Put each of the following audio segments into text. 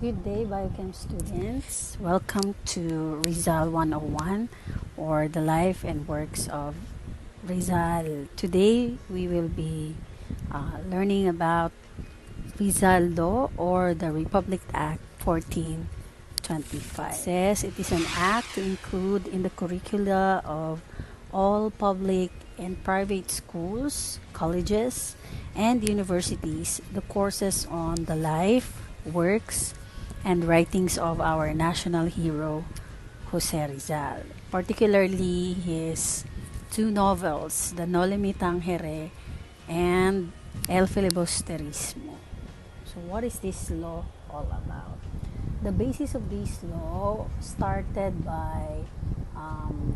Good day, Biochem students. Welcome to Rizal 101, or the life and works of Rizal. Today, we will be learning about Rizal Law, or the Republic Act 1425. It says it is an act to include in the curricula of all public and private schools, colleges, and universities the courses on the life, works, and writings of our national hero, Jose Rizal, particularly his two novels, The Noli Me Tangere and El Filibusterismo. So what is this law all about? The basis of this law started by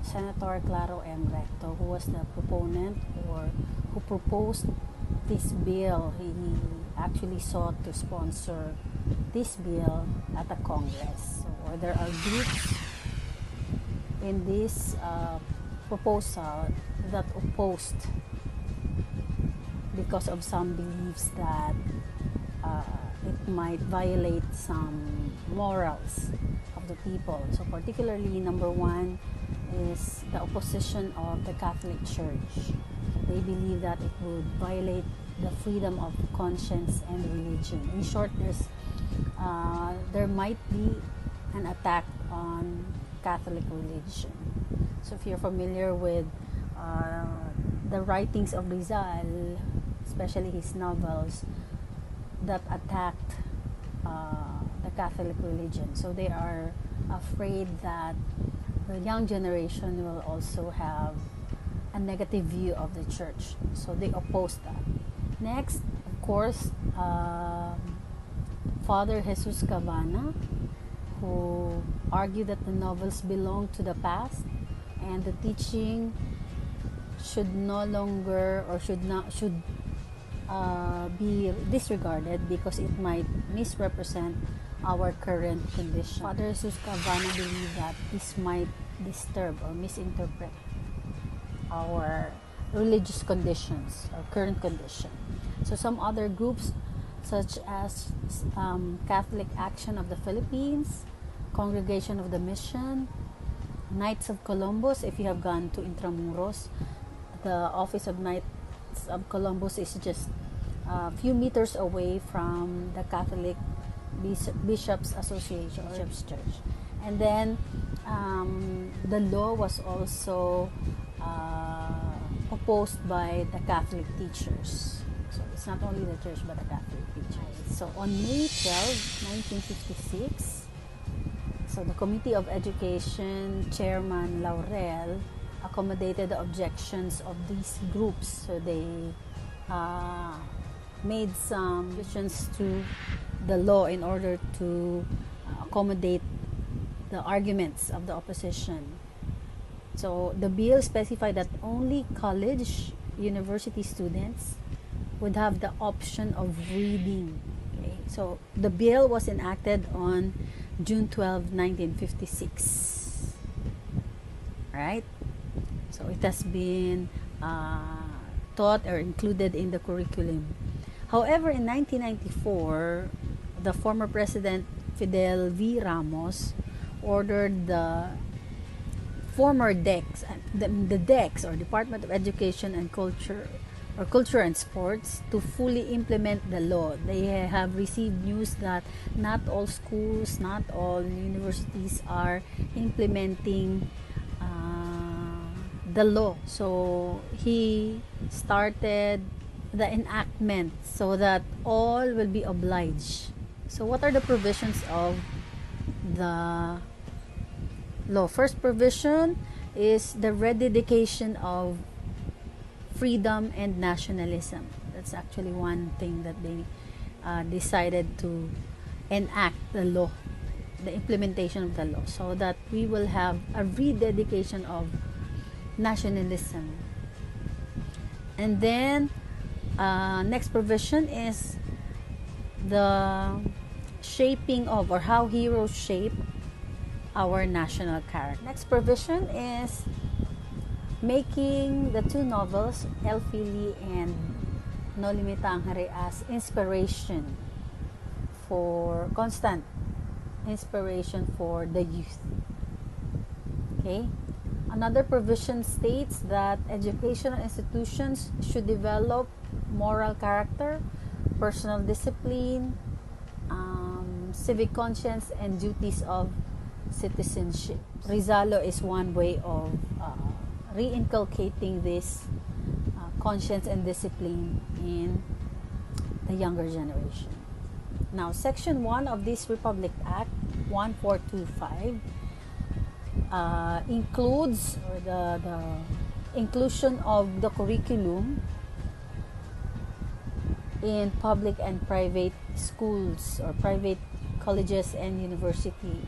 Senator Claro M. Recto, who was the proponent or who proposed this bill. He actually sought to sponsor this bill at the Congress. So there are groups in this proposal that opposed because of some beliefs that it might violate some morals of the people. So particularly number one is the opposition of the Catholic Church. They believe that it would violate the freedom of conscience and religion. In short, there might be an attack on Catholic religion. So if you're familiar with the writings of Rizal, especially his novels that attacked the Catholic religion, so they are afraid that the young generation will also have a negative view of the church, so they oppose that. Next, of course, Father Jesus Cavana, who argued that the novels belong to the past and the teaching should no longer or should be disregarded because it might misrepresent our current condition. Father Jesus Cavana believed that this might disturb or misinterpret our religious conditions or current condition. So some other groups such as Catholic Action of the Philippines, Congregation of the Mission, Knights of Columbus. If you have gone to Intramuros, the office of Knights of Columbus is just a few meters away from the Catholic Bishops Association, Bishops Church. And then the law was also opposed by the Catholic teachers. So it's not only the church but the Catholic teachers. So on May 12, 1956, so the Committee of Education Chairman Laurel accommodated the objections of these groups. So they made some revisions to the law in order to accommodate the arguments of the opposition. So the bill specified that only college, university students would have the option of reading. Okay? So the bill was enacted on June 12, 1956. Right? So it has been taught or included in the curriculum. However, in 1994, the former President Fidel V. Ramos ordered the former DEX, the DEX or Department of Education and Culture or Culture and Sports to fully implement the law. They have received news that not all schools, not all universities are implementing the law. So he started the enactment so that all will be obliged. So what are the provisions of the law? First provision is the rededication of freedom and nationalism. That's actually one thing that they decided to enact the law, the implementation of the law, so that we will have a rededication of nationalism. And then next provision is the shaping of, or how heroes shape our national character. Next provision is making the two novels, El Fili and Noli Me Tangere, as inspiration for constant inspiration for the youth. Okay? Another provision states that educational institutions should develop moral character, personal discipline, civic conscience, and duties of citizenship. Rizal Law is one way of reinculcating this conscience and discipline in the younger generation. Now, Section 1 of this Republic Act 1425 includes the inclusion of the curriculum in public and private schools or private colleges and university.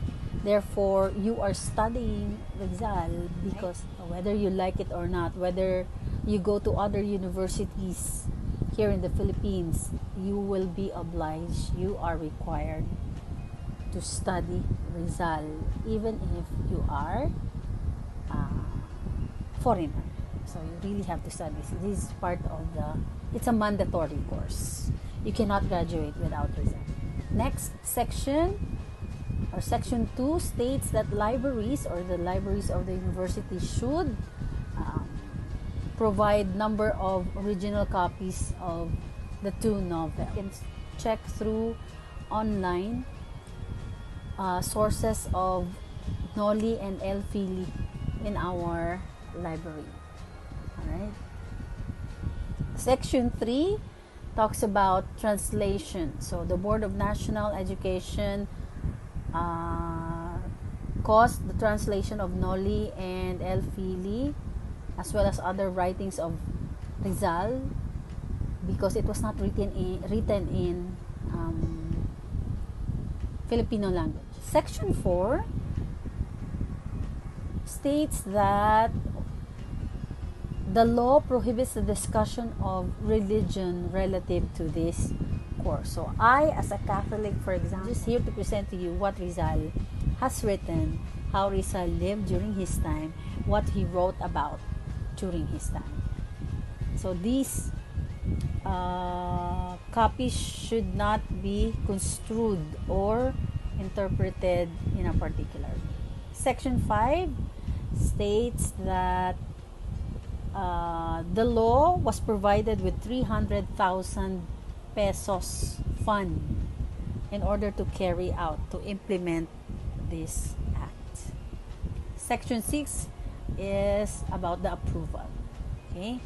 Therefore, you are studying Rizal because whether you like it or not, whether you go to other universities here in the Philippines, you will be obliged, you are required to study Rizal, even if you are foreigner. So you really have to study. So this is part of it's a mandatory course. You cannot graduate without Rizal. Next section, or Section 2, states that libraries or the libraries of the university should provide number of original copies of the two novels. You can check through online sources of Noli and El Fili in our library. Alright. Section 3 talks about translation. So the Board of National Education caused the translation of Noli and El Fili as well as other writings of Rizal because it was not written in Filipino language. Section 4 states that the law prohibits the discussion of religion relative to this course. So I, as a Catholic, for example, just here to present to you what Rizal has written, how Rizal lived during his time, what he wrote about during his time. So these copies should not be construed or interpreted in a particular way. Section 5 states that the law was provided with 300,000 pesos fund in order to carry out, to implement this act. Section 6 is about the approval. Okay,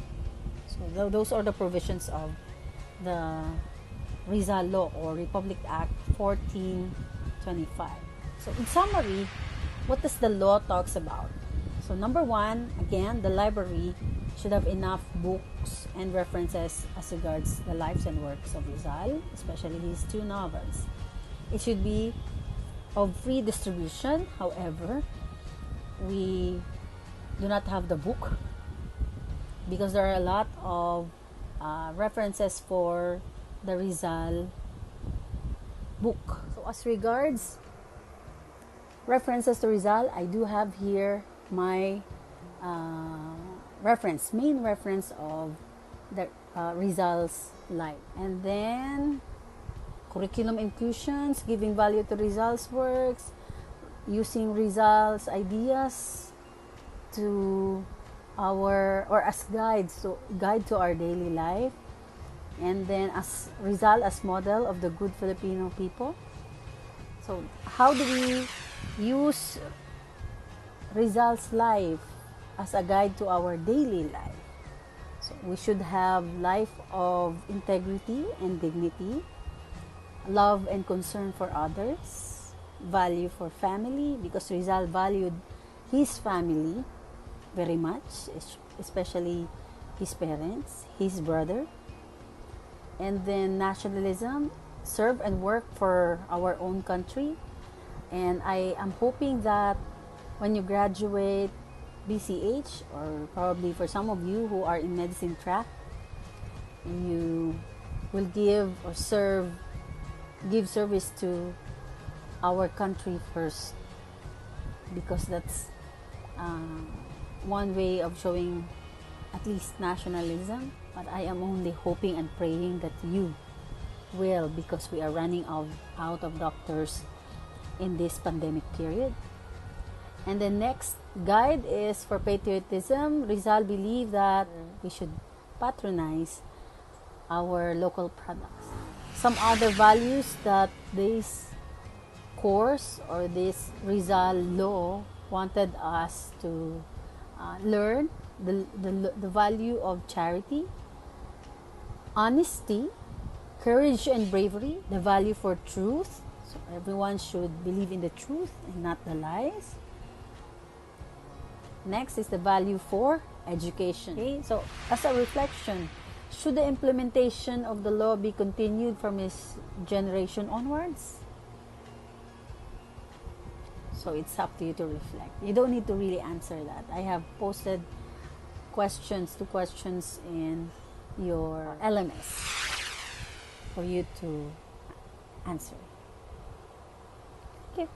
so those are the provisions of the Rizal Law or Republic Act 1425. So in summary, what does the law talks about? So number 1, again, the library should have enough books and references as regards the lives and works of Rizal, especially his two novels. It should be of free distribution. However, we do not have the book because there are a lot of references for the Rizal book. So as regards references to Rizal, I do have here my main reference of the Rizal's life. And then curriculum inclusions, giving value to Rizal's works, using Rizal's ideas to as guide to our daily life, and then as Rizal as model of the good Filipino people. So how do we use Rizal's life as a guide to our daily life? So we should have life of integrity and dignity, love and concern for others, value for family, because Rizal valued his family very much, especially his parents, his brother. And then nationalism, serve and work for our own country. And I am hoping that when you graduate BCH, or probably for some of you who are in medicine track, you will give service to our country first, because that's one way of showing at least nationalism. But I am only hoping and praying that you will, because we are running out of doctors in this pandemic period. And the next guide is for patriotism. Rizal believed that we should patronize our local products. Some other values that this course or this Rizal Law wanted us to learn: the value of charity, honesty, courage and bravery, the value for truth. So everyone should believe in the truth and not the lies. Next is the value for education. Okay, so as a reflection, should the implementation of the law be continued from his generation onwards? So it's up to you to reflect. You don't need to really answer that. I have posted two questions in your LMS for you to answer. Okay.